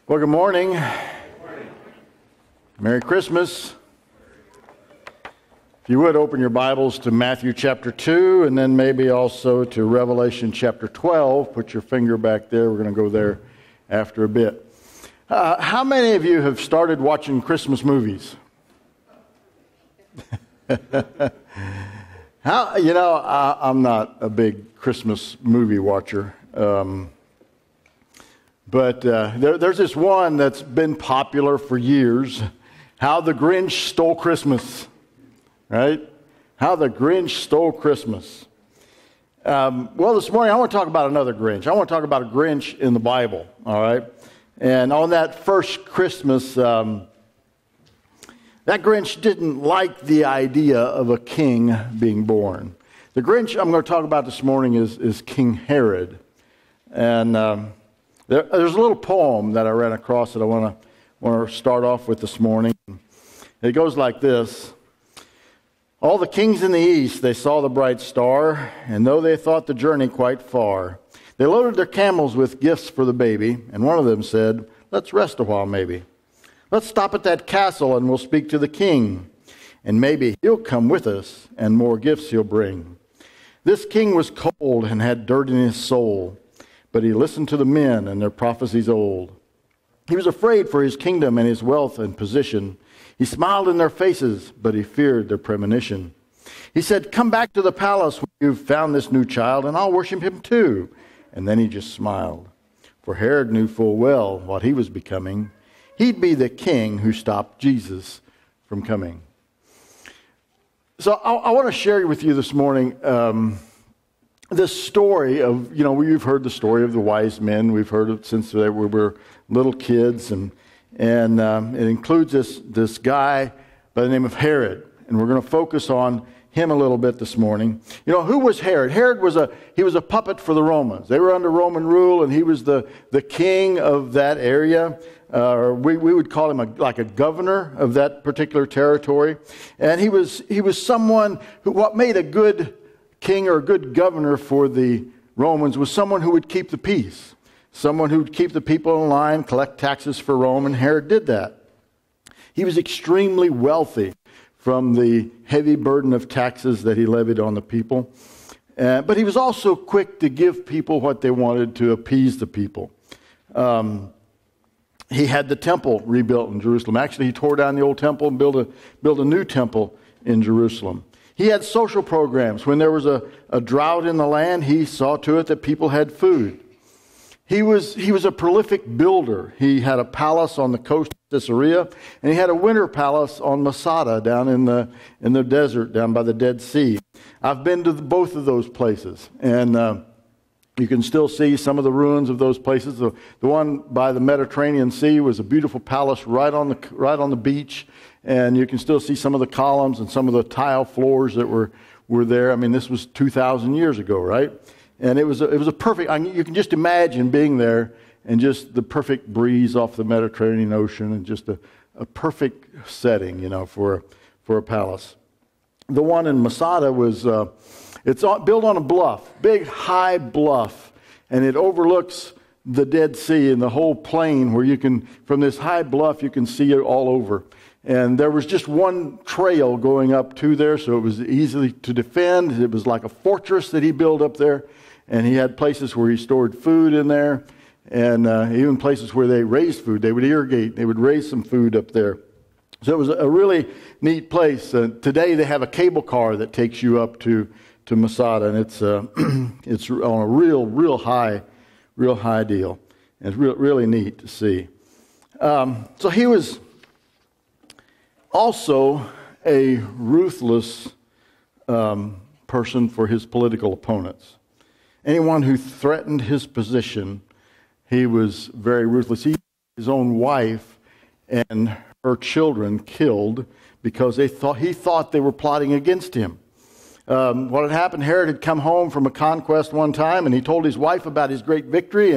Well, good morning. Merry Christmas. If you would, open your Bibles to Matthew chapter 2, and then maybe also to Revelation chapter 12. Put your finger back there. We're going to go there after a bit. How many of you have started watching Christmas movies? I'm not a big Christmas movie watcher. But there's this one that's been popular for years, How the Grinch Stole Christmas, right? How the Grinch Stole Christmas. Well, this morning I want to talk about another Grinch. I want to talk about a Grinch in the Bible, all right? And on that first Christmas, that Grinch didn't like the idea of a king being born. The Grinch I'm going to talk about this morning is King Herod. And there's a little poem that I ran across that I want to start off with this morning. It goes like this. All the kings in the east, they saw the bright star, and though they thought the journey quite far, they loaded their camels with gifts for the baby, and one of them said, "Let's rest a while maybe. Let's stop at that castle and we'll speak to the king, and maybe he'll come with us and more gifts he'll bring." This king was cold and had dirt in his soul, but he listened to the men and their prophecies old. He was afraid for his kingdom and his wealth and position. He smiled in their faces, but he feared their premonition. He said, "Come back to the palace where you've found this new child, and I'll worship him too." And then he just smiled. For Herod knew full well what he was becoming. He'd be the king who stopped Jesus from coming. So I want to share with you this morning this story of, we've heard the story of the wise men. We've heard it since we were little kids, and it includes this guy by the name of Herod, and we're going to focus on him a little bit this morning. Who was Herod? Herod was a puppet for the Romans. They were under Roman rule, and he was the king of that area. We would call him like a governor of that particular territory, and he was someone who, what made a good king or a good governor for the Romans was someone who would keep the peace, someone who would keep the people in line, collect taxes for Rome, and Herod did that. He was extremely wealthy from the heavy burden of taxes that he levied on the people, but he was also quick to give people what they wanted to appease the people. He had the temple rebuilt in Jerusalem. Actually, he tore down the old temple and built a new temple in Jerusalem. He had social programs. When there was a drought in the land, he saw to it that people had food. He was a prolific builder. He had a palace on the coast of Caesarea, and he had a winter palace on Masada down in the desert, down by the Dead Sea. I've been to both of those places, and you can still see some of the ruins of those places. The one by the Mediterranean Sea was a beautiful palace right on the beach. And you can still see some of the columns and some of the tile floors that were there. I mean, this was 2,000 years ago, right? And it was a perfect. You can just imagine being there and just the perfect breeze off the Mediterranean Ocean and just a perfect setting, for a palace. The one in Masada was built on a bluff, big high bluff, and it overlooks the Dead Sea and the whole plain where from this high bluff you can see it all over. And there was just one trail going up to there, so it was easy to defend. It was like a fortress that he built up there, and he had places where he stored food in there, and even places where they raised food. They would irrigate. They would raise some food up there. So it was a really neat place. Today they have a cable car that takes you up to Masada, and it's on a real high deal. And it's really neat to see. So he was also a ruthless person for his political opponents. Anyone who threatened his position, he was very ruthless. He had his own wife and her children killed because he thought they were plotting against him. What had happened, Herod had come home from a conquest one time, and he told his wife about his great victory,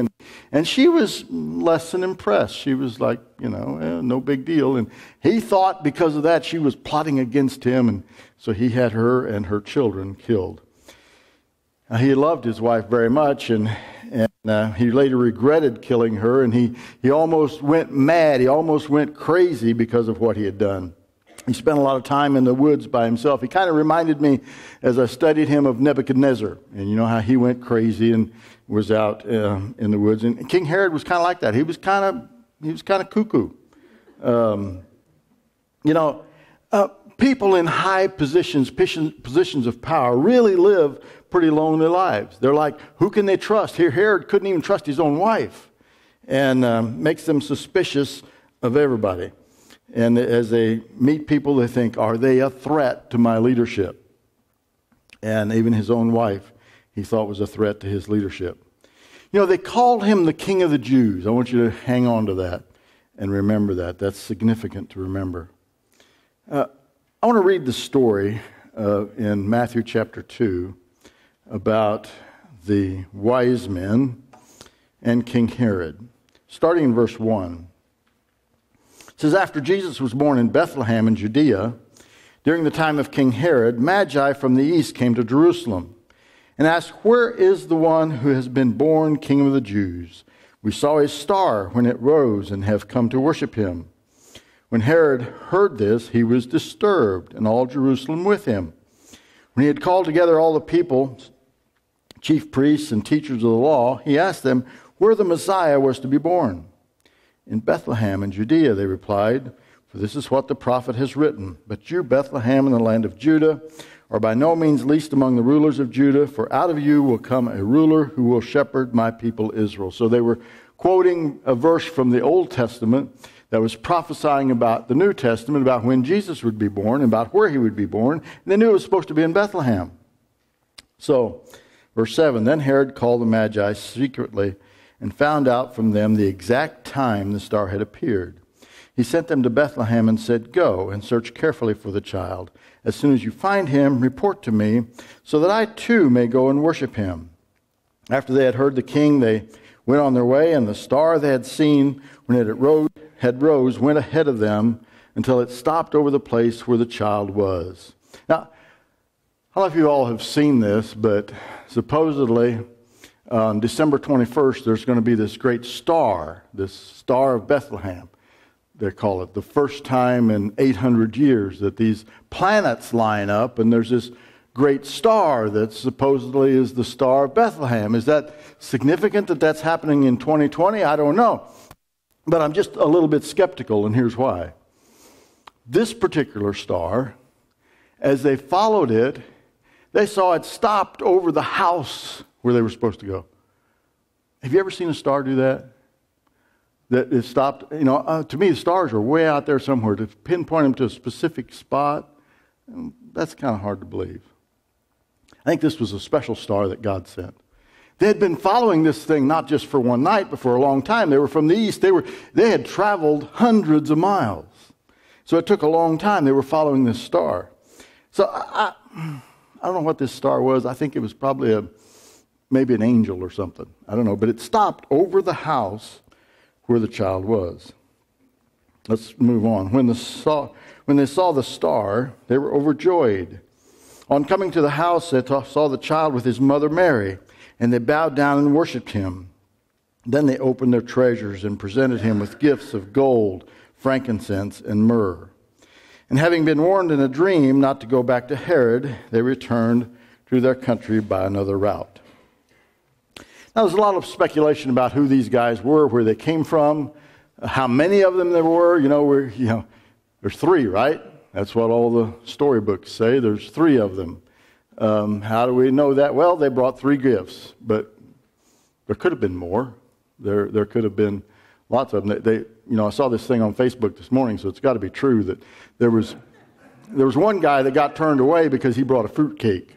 and she was less than impressed. She was like, no big deal. And he thought because of that she was plotting against him, and so he had her and her children killed. He loved his wife very much, and he later regretted killing her, and he almost went mad. He almost went crazy because of what he had done. He spent a lot of time in the woods by himself. He kind of reminded me, as I studied him, of Nebuchadnezzar. And you know how he went crazy and was out in the woods. And King Herod was kind of like that. He was kind of cuckoo. People in high positions of power really live pretty lonely lives. They're like, who can they trust? Here, Herod couldn't even trust his own wife, and makes them suspicious of everybody. And as they meet people, they think, are they a threat to my leadership? And even his own wife, he thought was a threat to his leadership. You know, they called him the King of the Jews. I want you to hang on to that and remember that. That's significant to remember. I want to read the story in Matthew chapter 2 about the wise men and King Herod. Starting in verse 1. It says, after Jesus was born in Bethlehem in Judea, during the time of King Herod, Magi from the east came to Jerusalem and asked, where is the one who has been born King of the Jews? We saw his star when it rose and have come to worship him. When Herod heard this, he was disturbed, and all Jerusalem with him. When he had called together all the people, chief priests and teachers of the law, he asked them where the Messiah was to be born. In Bethlehem in Judea, they replied, for this is what the prophet has written. But you, Bethlehem, in the land of Judah, are by no means least among the rulers of Judah, for out of you will come a ruler who will shepherd my people Israel. So they were quoting a verse from the Old Testament that was prophesying about the New Testament, about when Jesus would be born, about where he would be born. And they knew it was supposed to be in Bethlehem. So, verse 7, then Herod called the Magi secretly and found out from them the exact time the star had appeared. He sent them to Bethlehem and said, go and search carefully for the child. As soon as you find him, report to me, so that I too may go and worship him. After they had heard the king, they went on their way, and the star they had seen when it rose went ahead of them until it stopped over the place where the child was. Now, I don't know if you all have seen this, but supposedly on December 21st, there's going to be this great star, this Star of Bethlehem, they call it. The first time in 800 years that these planets line up, and there's this great star that supposedly is the Star of Bethlehem. Is that significant that that's happening in 2020? I don't know. But I'm just a little bit skeptical, and here's why. This particular star, as they followed it, they saw it stopped over the house where they were supposed to go. Have you ever seen a star do that? That it stopped, to me, the stars are way out there somewhere. To pinpoint them to a specific spot, that's kind of hard to believe. I think this was a special star that God sent. They had been following this thing not just for one night, but for a long time. They were from the east. They had traveled hundreds of miles. So it took a long time. They were following this star. So I don't know what this star was. I think it was probably maybe an angel or something. I don't know. But it stopped over the house where the child was. Let's move on. When they saw the star, they were overjoyed. On coming to the house, they saw the child with his mother Mary, and they bowed down and worshipped him. Then they opened their treasures and presented him with gifts of gold, frankincense, and myrrh. And having been warned in a dream not to go back to Herod, they returned to their country by another route. Now, there's a lot of speculation about who these guys were, where they came from, how many of them there were. There's three, right? That's what all the storybooks say. There's three of them. How do we know that? Well, they brought three gifts, but there could have been more. There could have been lots of them. I saw this thing on Facebook this morning, so it's got to be true that there was one guy that got turned away because he brought a fruit cake.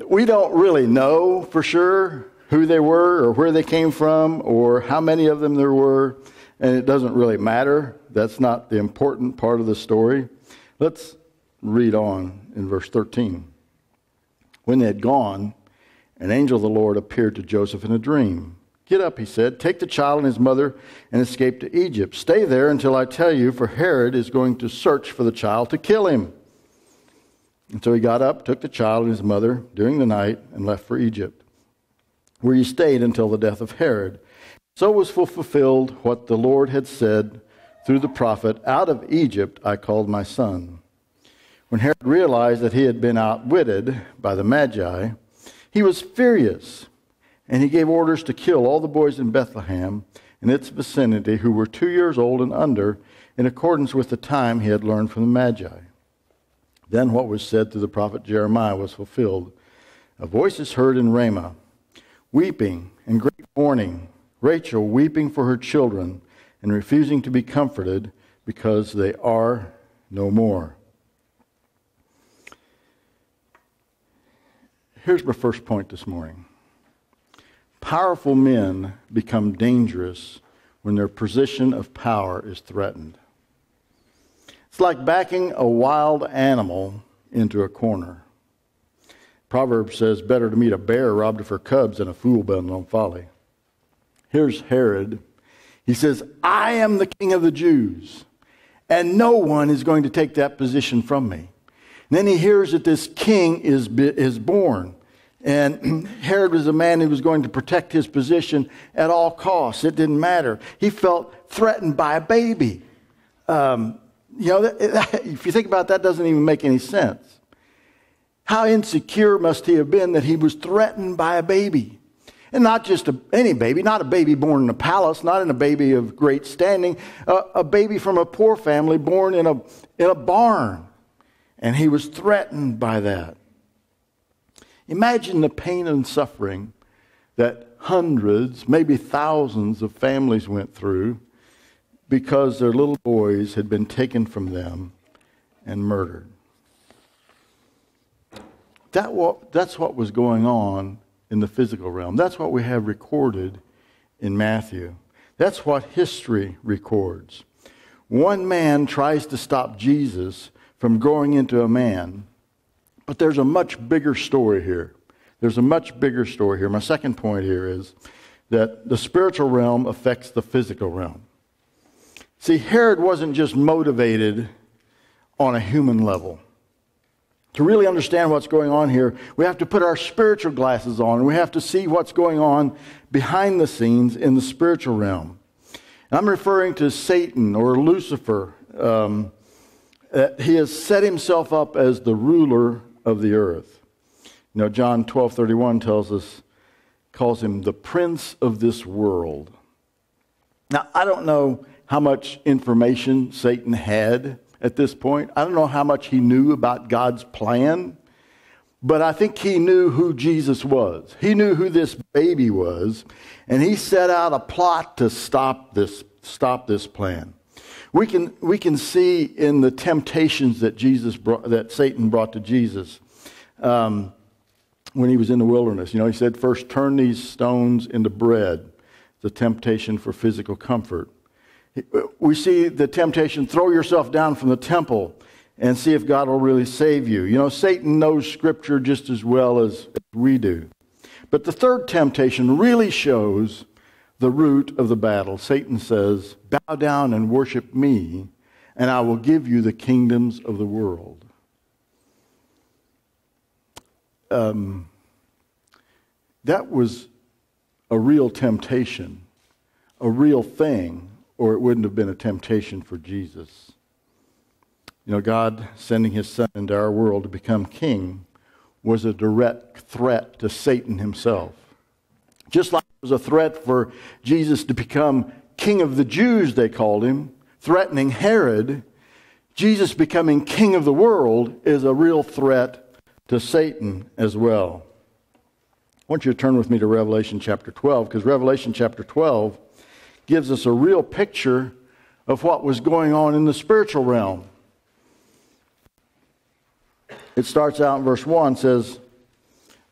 We don't really know for sure who they were or where they came from or how many of them there were, and it doesn't really matter. That's not the important part of the story. Let's read on in verse 13. When they had gone, an angel of the Lord appeared to Joseph in a dream. Get up, he said, take the child and his mother and escape to Egypt. Stay there until I tell you, for Herod is going to search for the child to kill him. And so he got up, took the child and his mother during the night, and left for Egypt, where he stayed until the death of Herod. So was fulfilled what the Lord had said through the prophet, "Out of Egypt I called my son." When Herod realized that he had been outwitted by the Magi, he was furious, and he gave orders to kill all the boys in Bethlehem and its vicinity who were 2 years old and under, in accordance with the time he had learned from the Magi. Then what was said through the prophet Jeremiah was fulfilled. A voice is heard in Ramah, weeping and great mourning, Rachel weeping for her children and refusing to be comforted because they are no more. Here's my first point this morning. Powerful men become dangerous when their position of power is threatened. It's like backing a wild animal into a corner. Proverbs says, better to meet a bear robbed of her cubs than a fool bent on folly. Here's Herod. He says, I am the king of the Jews, and no one is going to take that position from me. And then he hears that this king is born. And Herod was a man who was going to protect his position at all costs. It didn't matter. He felt threatened by a baby. If you think about that, doesn't even make any sense. How insecure must he have been that he was threatened by a baby? And not just any baby, not a baby born in a palace, not in a baby of great standing, a baby from a poor family born in a barn. And he was threatened by that. Imagine the pain and suffering that hundreds, maybe thousands of families went through because their little boys had been taken from them and murdered. That's what was going on in the physical realm. That's what we have recorded in Matthew. That's what history records. One man tries to stop Jesus from growing into a man, but there's a much bigger story here. There's a much bigger story here. My second point here is that the spiritual realm affects the physical realm. See, Herod wasn't just motivated on a human level. To really understand what's going on here, we have to put our spiritual glasses on, and we have to see what's going on behind the scenes in the spiritual realm. And I'm referring to Satan or Lucifer. He has set himself up as the ruler of the earth. You know, John 12:31 calls him the prince of this world. Now, I don't know how much information Satan had at this point. I don't know how much he knew about God's plan, but I think he knew who Jesus was. He knew who this baby was, and he set out a plot to stop this plan. We can see in the temptations that Satan brought to Jesus when he was in the wilderness. You know, he said, first, turn these stones into bread. The temptation for physical comfort. We see the temptation, throw yourself down from the temple and see if God will really save you. You know, Satan knows Scripture just as well as we do. But the third temptation really shows the root of the battle. Satan says, bow down and worship me, and I will give you the kingdoms of the world. That was a real temptation, a real thing, or it wouldn't have been a temptation for Jesus. You know, God sending his son into our world to become king was a direct threat to Satan himself. Just like it was a threat for Jesus to become king of the Jews, they called him, threatening Herod, Jesus becoming king of the world is a real threat to Satan as well. I want you to turn with me to Revelation chapter 12, because Revelation chapter 12 gives us a real picture of what was going on in the spiritual realm. It starts out in verse 1, says,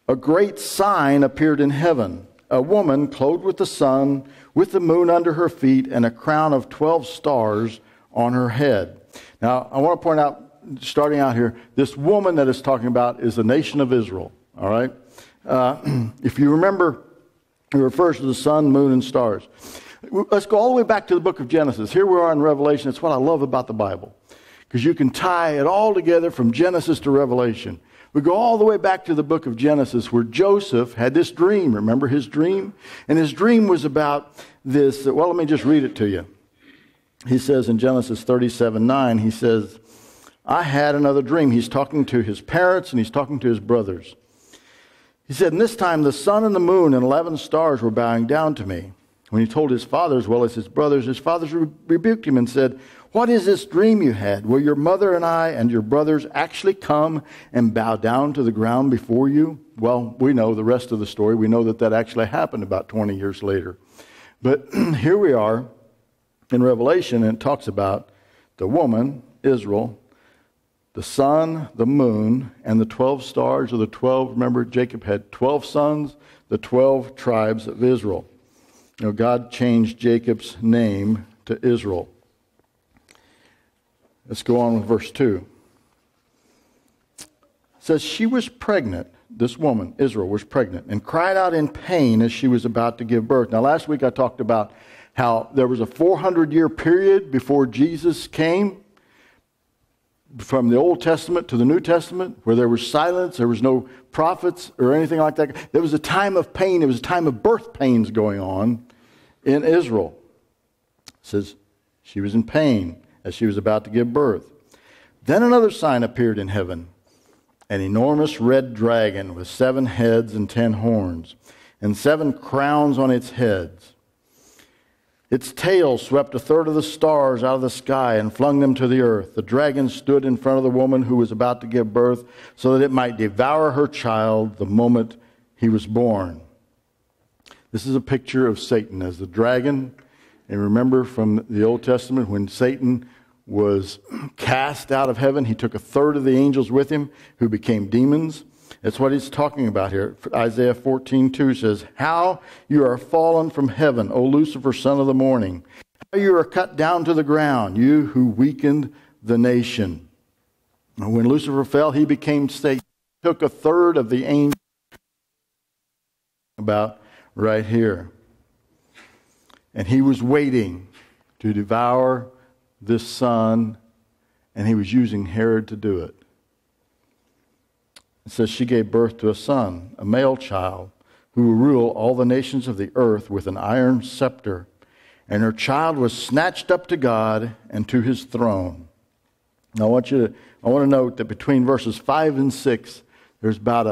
a great sign appeared in heaven, a woman clothed with the sun, with the moon under her feet, and a crown of 12 stars on her head. Now, I want to point out, starting out here, this woman that it's talking about is the nation of Israel, all right? If you remember, it refers to the sun, moon, and stars. Let's go all the way back to the book of Genesis. Here we are in Revelation. It's what I love about the Bible. because you can tie it all together from Genesis to Revelation. We go all the way back to the book of Genesis where Joseph had this dream. Remember his dream? And his dream was about this. Well, let me just read it to you. He says in Genesis 37:9, he says, I had another dream. He's talking to his parents and he's talking to his brothers. He said, and this time the sun and the moon and 11 stars were bowing down to me. When he told his father as well as his fathers rebuked him and said, what is this dream you had? Will your mother and I and your brothers actually come and bow down to the ground before you? Well, we know the rest of the story. We know that that actually happened about 20 years later. But here we are in Revelation, and it talks about the woman, Israel, the sun, the moon, and the 12 stars, or the 12. Remember, Jacob had 12 sons, the 12 tribes of Israel. You know, God changed Jacob's name to Israel. Let's go on with verse 2. It says, she was pregnant, this woman, Israel, was pregnant, and cried out in pain as she was about to give birth. Now, last week I talked about how there was a 400-year period before Jesus came, from the Old Testament to the New Testament, where there was silence, there was no prophets or anything like that. There was a time of pain, there was a time of birth pains going on in Israel. It says she was in pain as she was about to give birth. Then another sign appeared in heaven, an enormous red dragon with 7 heads and 10 horns, and 7 crowns on its heads. Its tail swept a third of the stars out of the sky and flung them to the earth. The dragon stood in front of the woman who was about to give birth so that it might devour her child the moment he was born. This is a picture of Satan as the dragon. And remember from the Old Testament, when Satan was cast out of heaven, he took a third of the angels with him who became demons. That's what he's talking about here. Isaiah 14:2 says, how you are fallen from heaven, O Lucifer, son of the morning. How you are cut down to the ground, you who weakened the nation. When Lucifer fell, he became Satan. He took a third of the angels. About right here. And he was waiting to devour this son, and he was using Herod to do it. It says she gave birth to a son, a male child, who will rule all the nations of the earth with an iron scepter. And her child was snatched up to God and to his throne. Now I want to note that between verses 5 and 6, there's about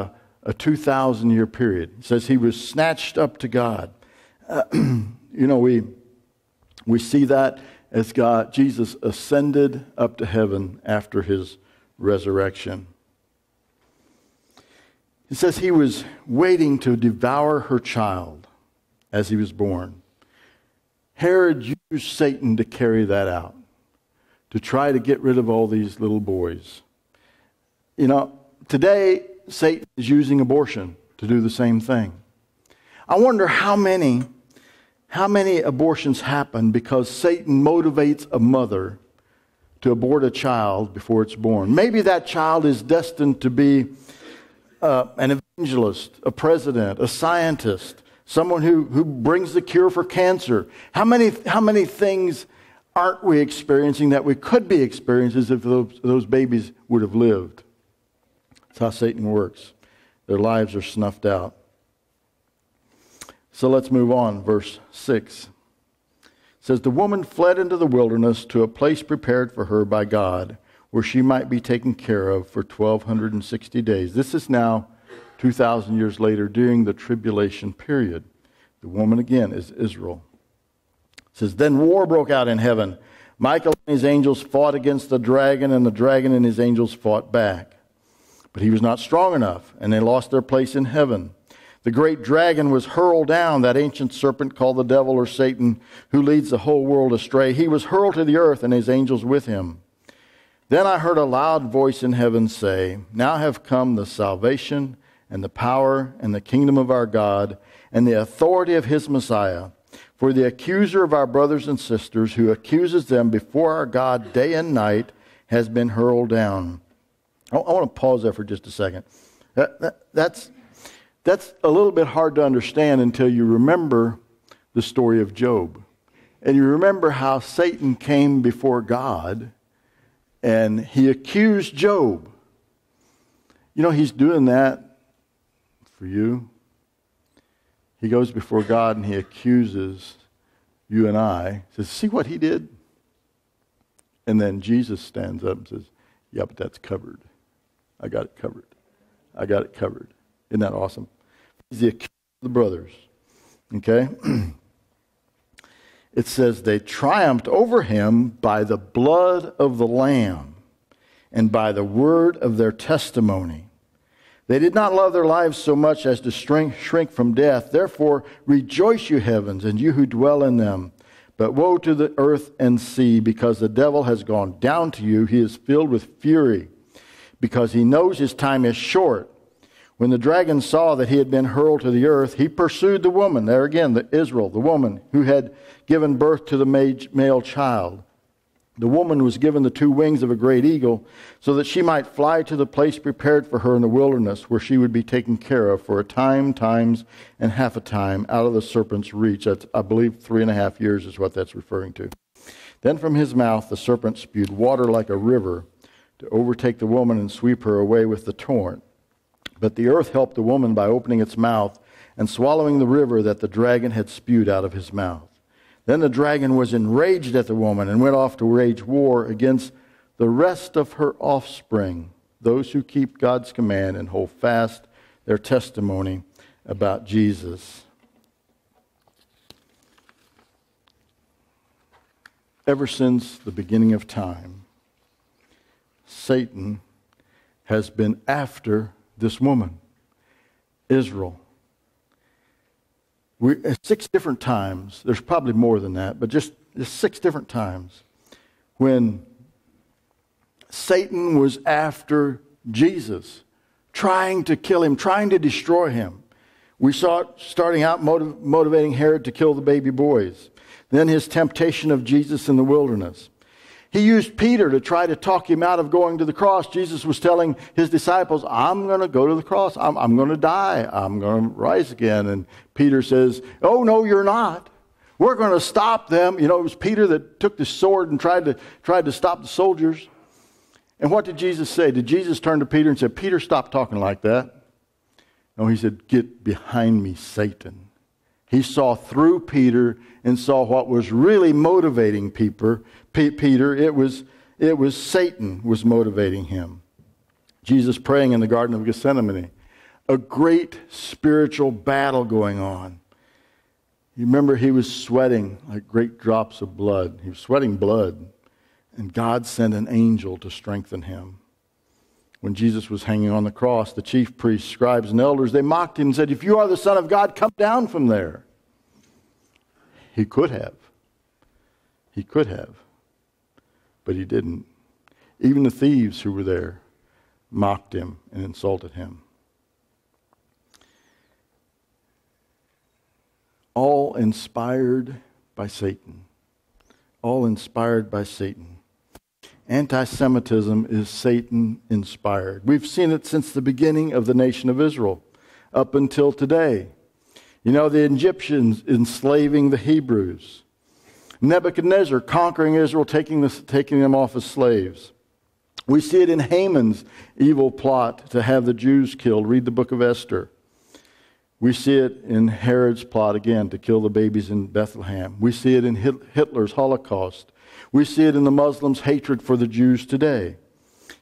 a 2,000-year period. It says he was snatched up to God. We see that as Jesus ascended up to heaven after his resurrection. It says he was waiting to devour her child as he was born. Herod used Satan to carry that out, to try to get rid of all these little boys. You know, today Satan is using abortion to do the same thing. I wonder how many abortions happen because Satan motivates a mother to abort a child before it's born. Maybe that child is destined to be an evangelist, a president, a scientist, someone who brings the cure for cancer. How many things aren't we experiencing that we could be experiencing if those babies would have lived? That's how Satan works. Their lives are snuffed out. So let's move on. Verse 6 says, the woman fled into the wilderness to a place prepared for her by God, where she might be taken care of for 1,260 days. This is now 2,000 years later during the tribulation period. The woman again is Israel. It says, then war broke out in heaven. Michael and his angels fought against the dragon, and the dragon and his angels fought back. But he was not strong enough, and they lost their place in heaven. The great dragon was hurled down, that ancient serpent called the devil or Satan, who leads the whole world astray. He was hurled to the earth, and his angels with him. Then I heard a loud voice in heaven say, now have come the salvation and the power and the kingdom of our God and the authority of his Messiah. For the accuser of our brothers and sisters, who accuses them before our God day and night, has been hurled down. I want to pause there for just a second. That's a little bit hard to understand until you remember the story of Job. And you remember how Satan came before God and he accused Job. You know, he's doing that for you. He goes before God and he accuses you and I. He says, see what he did? And then Jesus stands up and says, yeah, but that's covered. I got it covered. I got it covered. Isn't that awesome? He's the accuser of the brothers. Okay? It says they triumphed over him by the blood of the Lamb and by the word of their testimony. They did not love their lives so much as to shrink from death. Therefore, rejoice, you heavens, and you who dwell in them. But woe to the earth and sea, because the devil has gone down to you. He is filled with fury, because he knows his time is short. When the dragon saw that he had been hurled to the earth, he pursued the woman, there again, Israel, the woman who had given birth to the male child. The woman was given the 2 wings of a great eagle, so that she might fly to the place prepared for her in the wilderness, where she would be taken care of for a time, times, and half a time out of the serpent's reach. That's, I believe, 3.5 years is what that's referring to. Then from his mouth the serpent spewed water like a river to overtake the woman and sweep her away with the torrent. But the earth helped the woman by opening its mouth and swallowing the river that the dragon had spewed out of his mouth. Then the dragon was enraged at the woman and went off to wage war against the rest of her offspring, those who keep God's command and hold fast their testimony about Jesus. Ever since the beginning of time, Satan has been after this woman, Israel. 6 different times, there's probably more than that, but just 6 different times when Satan was after Jesus, trying to kill him, trying to destroy him. We saw it starting out motivating Herod to kill the baby boys. Then his temptation of Jesus in the wilderness. He used Peter to try to talk him out of going to the cross. Jesus was telling his disciples, I'm going to go to the cross. I'm going to die. I'm going to rise again. And Peter says, oh, no, you're not. We're going to stop them. You know, it was Peter that took the sword and tried to stop the soldiers. And what did Jesus say? Did Jesus turn to Peter and say, Peter, stop talking like that? No, he said, get behind me, Satan. He saw through Peter and saw what was really motivating Peter. It was Satan was motivating him. Jesus praying in the Garden of Gethsemane. A great spiritual battle going on. You remember he was sweating like great drops of blood. He was sweating blood. And God sent an angel to strengthen him. When Jesus was hanging on the cross, the chief priests, scribes, and elders, they mocked him and said, if you are the Son of God, come down from there. He could have. He could have. But he didn't. Even the thieves who were there mocked him and insulted him. All inspired by Satan. All inspired by Satan. Anti-Semitism is Satan-inspired. We've seen it since the beginning of the nation of Israel, up until today. You know, the Egyptians enslaving the Hebrews. Nebuchadnezzar conquering Israel, taking them off as slaves. We see it in Haman's evil plot to have the Jews killed. Read the book of Esther. We see it in Herod's plot again to kill the babies in Bethlehem. We see it in Hitler's Holocaust. We see it in the Muslims' hatred for the Jews today.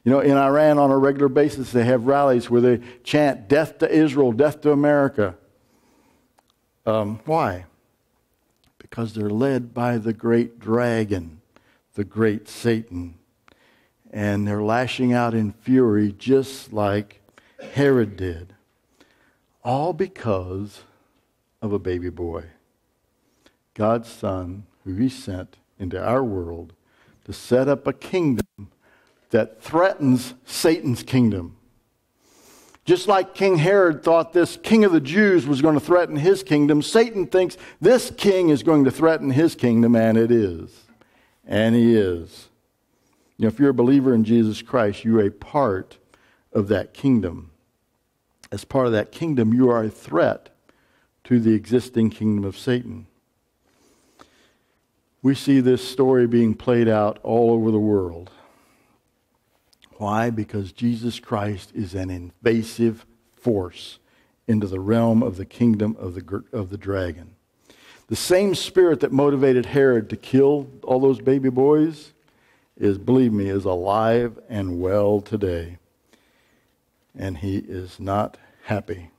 You know, in Iran on a regular basis they have rallies where they chant, death to Israel, death to America. Why? Because they're led by the great dragon, the great Satan. And they're lashing out in fury just like Herod did. All because of a baby boy. God's Son, who he sent into our world to set up a kingdom that threatens Satan's kingdom. Just like King Herod thought this king of the Jews was going to threaten his kingdom, Satan thinks this king is going to threaten his kingdom, and it is. And he is. You know, if you're a believer in Jesus Christ, you're a part of that kingdom. As part of that kingdom, you are a threat to the existing kingdom of Satan. We see this story being played out all over the world. Why? Because Jesus Christ is an invasive force into the realm of the kingdom of the dragon. The same spirit that motivated Herod to kill all those baby boys is, believe me, is alive and well today. And he is not happy.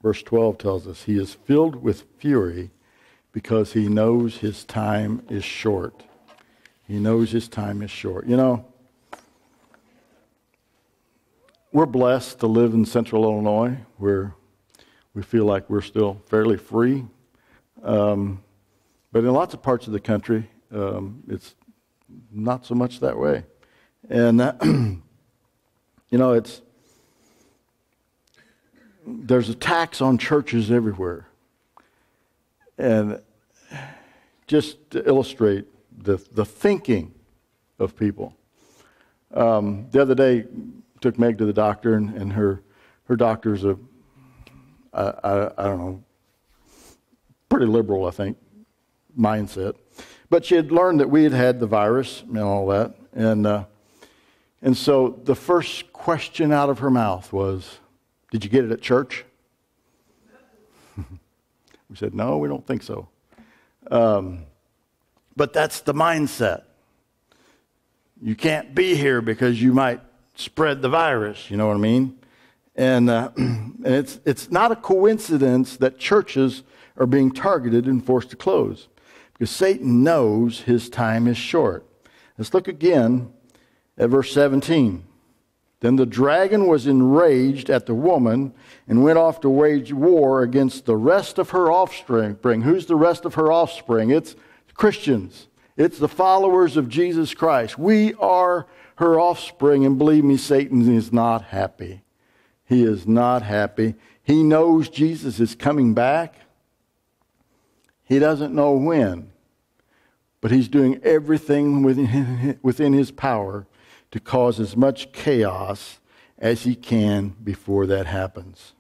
Verse 12 tells us he is filled with fury because he knows his time is short. He knows his time is short. You know, we're blessed to live in central Illinois where we feel like we're still fairly free. But in lots of parts of the country, it's not so much that way. And, you know, there's attacks on churches everywhere. And just to illustrate the thinking of people. The other day, took Meg to the doctor, and her doctor's I don't know, pretty liberal, I think, mindset. But she had learned that we had had the virus and all that. And so the first question out of her mouth was, "Did you get it at church?" We said, "No, we don't think so." But that's the mindset. You can't be here because you might spread the virus, you know what I mean? And it's not a coincidence that churches are being targeted and forced to close, because Satan knows his time is short. Let's look again at verse 17. Then the dragon was enraged at the woman and went off to wage war against the rest of her offspring. Who's the rest of her offspring? It's Christians. It's the followers of Jesus Christ. We are her offspring, and believe me, Satan is not happy. He is not happy. He knows Jesus is coming back. He doesn't know when, but he's doing everything within his power to cause as much chaos as he can before that happens.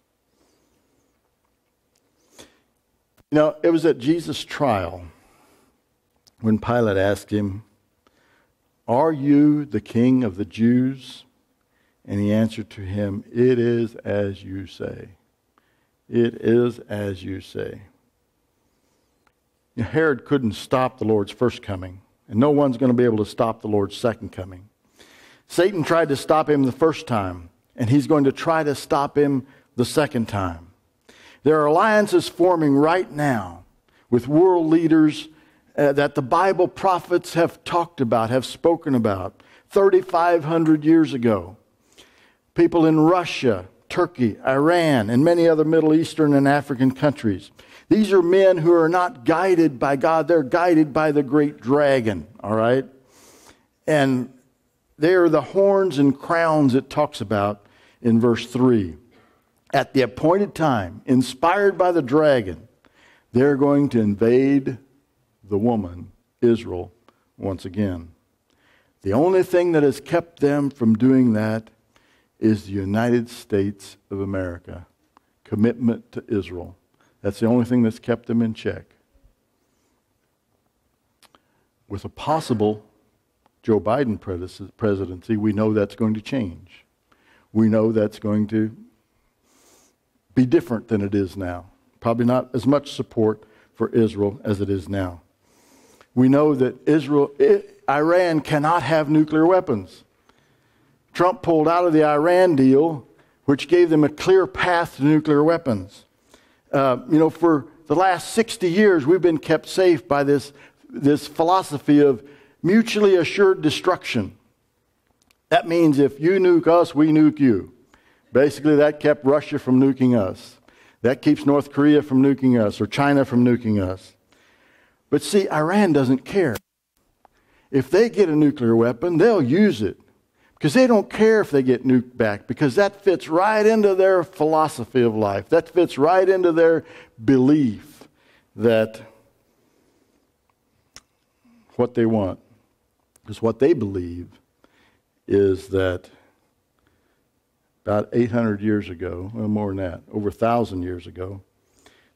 You know, it was at Jesus' trial when Pilate asked him, "Are you the king of the Jews?" And he answered to him, "It is as you say." It is as you say. Herod couldn't stop the Lord's first coming, and no one's going to be able to stop the Lord's second coming. Satan tried to stop him the first time, and he's going to try to stop him the second time. There are alliances forming right now with world leaders that the Bible prophets have talked about, have spoken about 3,500 years ago. People in Russia, Turkey, Iran, and many other Middle Eastern and African countries. These are men who are not guided by God. They're guided by the great dragon, all right? And they are the horns and crowns it talks about in verse 3. At the appointed time, inspired by the dragon, they're going to invade the woman, Israel, once again. The only thing that has kept them from doing that is the United States of America. Commitment to Israel. That's the only thing that's kept them in check. With a possible Joe Biden presidency, we know that's going to change. We know that's going to be different than it is now. Probably not as much support for Israel as it is now. We know that Iran cannot have nuclear weapons. Trump pulled out of the Iran deal, which gave them a clear path to nuclear weapons. For the last 60 years, we've been kept safe by this philosophy of mutually assured destruction. That means if you nuke us, we nuke you. Basically, that kept Russia from nuking us. That keeps North Korea from nuking us, or China from nuking us. But see, Iran doesn't care. If they get a nuclear weapon, they'll use it. Because they don't care if they get nuked back, because that fits right into their philosophy of life. That fits right into their belief that what they want is what they believe is that about 800 years ago, well, more than that, over 1,000 years ago,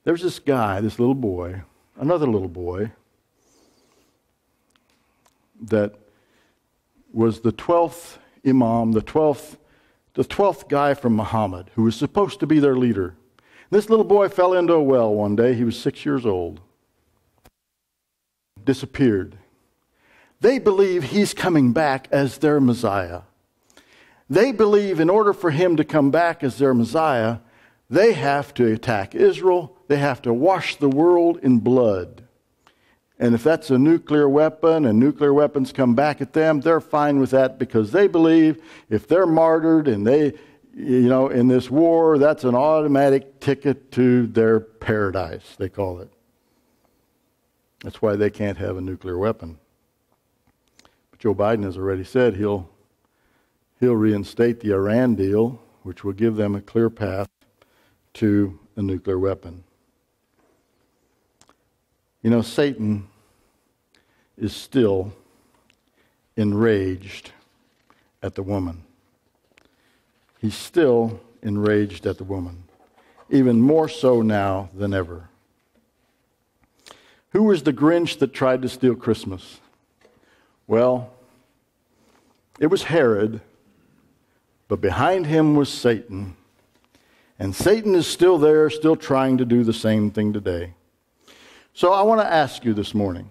there was this guy, this little boy, another little boy, that was the 12th imam, the 12th guy from Muhammad, who was supposed to be their leader. This little boy fell into a well one day. He was 6 years old. Disappeared. They believe he's coming back as their Messiah. They believe in order for him to come back as their Messiah, they have to attack Israel. They have to wash the world in blood. And if that's a nuclear weapon and nuclear weapons come back at them, they're fine with that because they believe if they're martyred and they, in this war, that's an automatic ticket to their paradise, they call it. That's why they can't have a nuclear weapon. But Joe Biden has already said he'll reinstate the Iran deal, which will give them a clear path to a nuclear weapon. Satan is still enraged at the woman. He's still enraged at the woman, even more so now than ever. Who was the Grinch that tried to steal Christmas? Well, it was Herod, but behind him was Satan. And Satan is still there, still trying to do the same thing today. So I want to ask you this morning,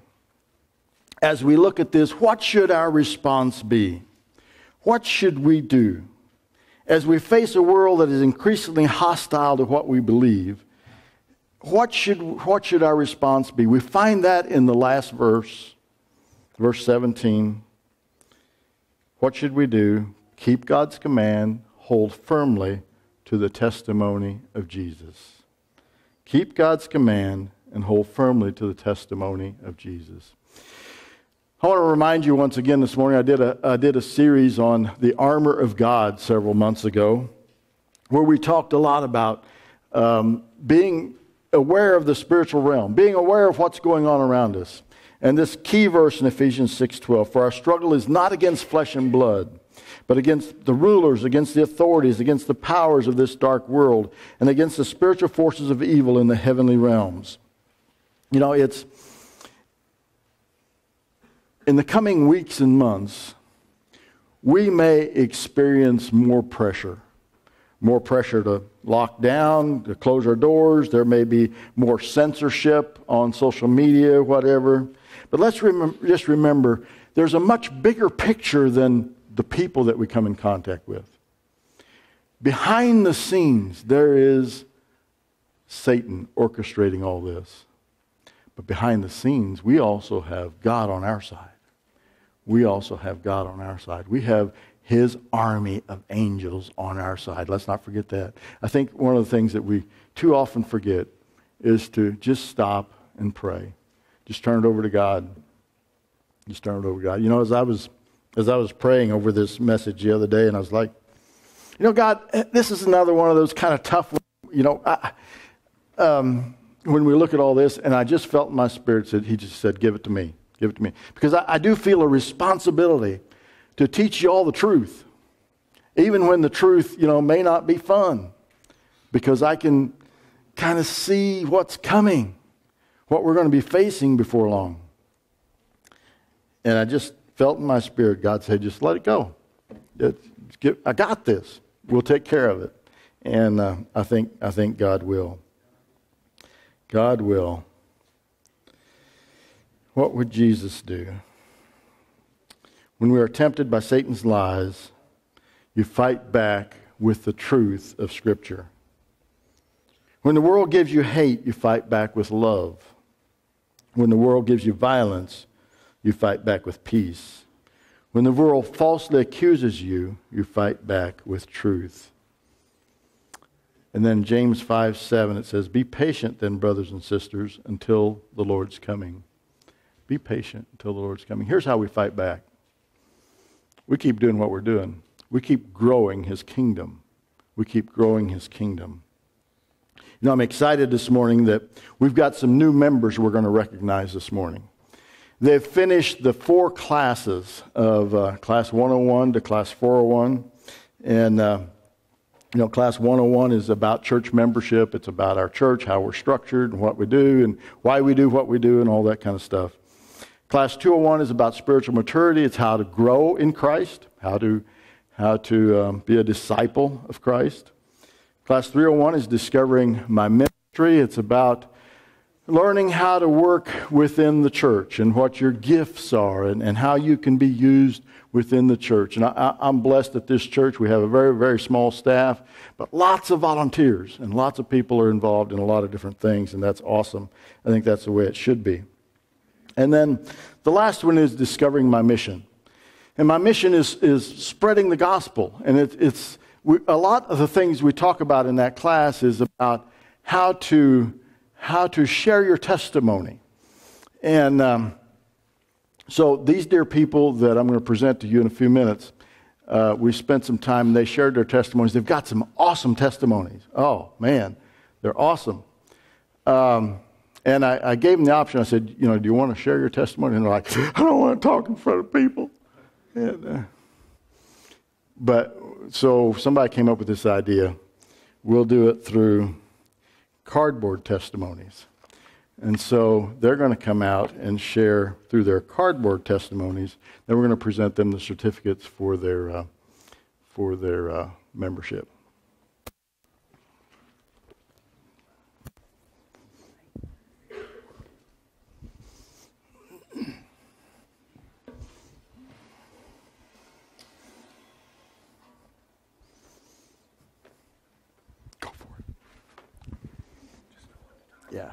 as we look at this, what should our response be? What should we do? As we face a world that is increasingly hostile to what we believe, what should our response be? We find that in the last verse, verse 17. What should we do? Keep God's command, hold firmly to the testimony of Jesus. Keep God's command and hold firmly to the testimony of Jesus. I want to remind you once again this morning, I did a series on the armor of God several months ago, where we talked a lot about being aware of the spiritual realm, being aware of what's going on around us. And this key verse in Ephesians 6:12, for our struggle is not against flesh and blood, but against the rulers, against the authorities, against the powers of this dark world, and against the spiritual forces of evil in the heavenly realms. It's in the coming weeks and months, we may experience more pressure to lock down, to close our doors. There may be more censorship on social media, whatever. But let's just remember, there's a much bigger picture than the people that we come in contact with. Behind the scenes, there is Satan orchestrating all this. But behind the scenes, we also have God on our side. We also have God on our side. We have His army of angels on our side. Let's not forget that. I think one of the things that we too often forget is to just stop and pray. Just turn it over to God. Just turn it over to God. As I was praying over this message the other day, and I was like, God, this is another one of those kind of tough, when we look at all this, and I just felt in my spirit that He just said, give it to me. Give it to me. Because I do feel a responsibility to teach you all the truth. Even when the truth, may not be fun. Because I can kind of see what's coming. What we're going to be facing before long. And I just felt in my spirit, God said, just let it go. I got this. We'll take care of it. And I think God will. God will. What would Jesus do? When we are tempted by Satan's lies, you fight back with the truth of Scripture. When the world gives you hate, you fight back with love. When the world gives you violence, you fight back with peace. When the world falsely accuses you, you fight back with truth. And then James 5:7, it says, be patient then, brothers and sisters, until the Lord's coming. Be patient until the Lord's coming. Here's how we fight back. We keep doing what we're doing. We keep growing His kingdom. We keep growing His kingdom. I'm excited this morning that we've got some new members we're going to recognize this morning. They've finished the 4 classes of Class 101 to Class 401. And, Class 101 is about church membership. It's about our church, how we're structured and what we do and why we do what we do and all that kind of stuff. Class 201 is about spiritual maturity. It's how to grow in Christ, how to how to be a disciple of Christ. Class 301 is discovering my ministry. It's about learning how to work within the church and what your gifts are and how you can be used within the church. And I'm blessed at this church. We have a very, very small staff, but lots of volunteers and lots of people are involved in a lot of different things, and that's awesome. I think that's the way it should be. And then the last one is discovering my mission. And my mission is spreading the gospel. And a lot of the things we talk about in that class is about how to share your testimony. And so these dear people that I'm going to present to you in a few minutes, we spent some time and they shared their testimonies. They've got some awesome testimonies. Oh, man, they're awesome. And I gave them the option. I said, do you want to share your testimony? And they're like, I don't want to talk in front of people. And, so somebody came up with this idea. We'll do it through cardboard testimonies. And so they're going to come out and share through their cardboard testimonies. Then we're going to present them the certificates for their membership. Yeah.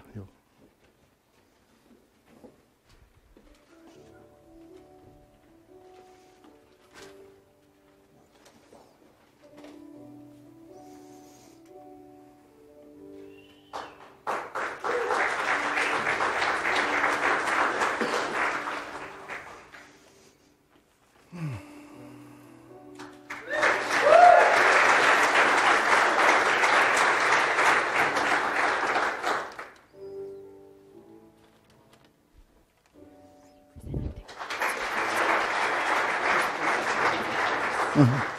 Mm-hmm.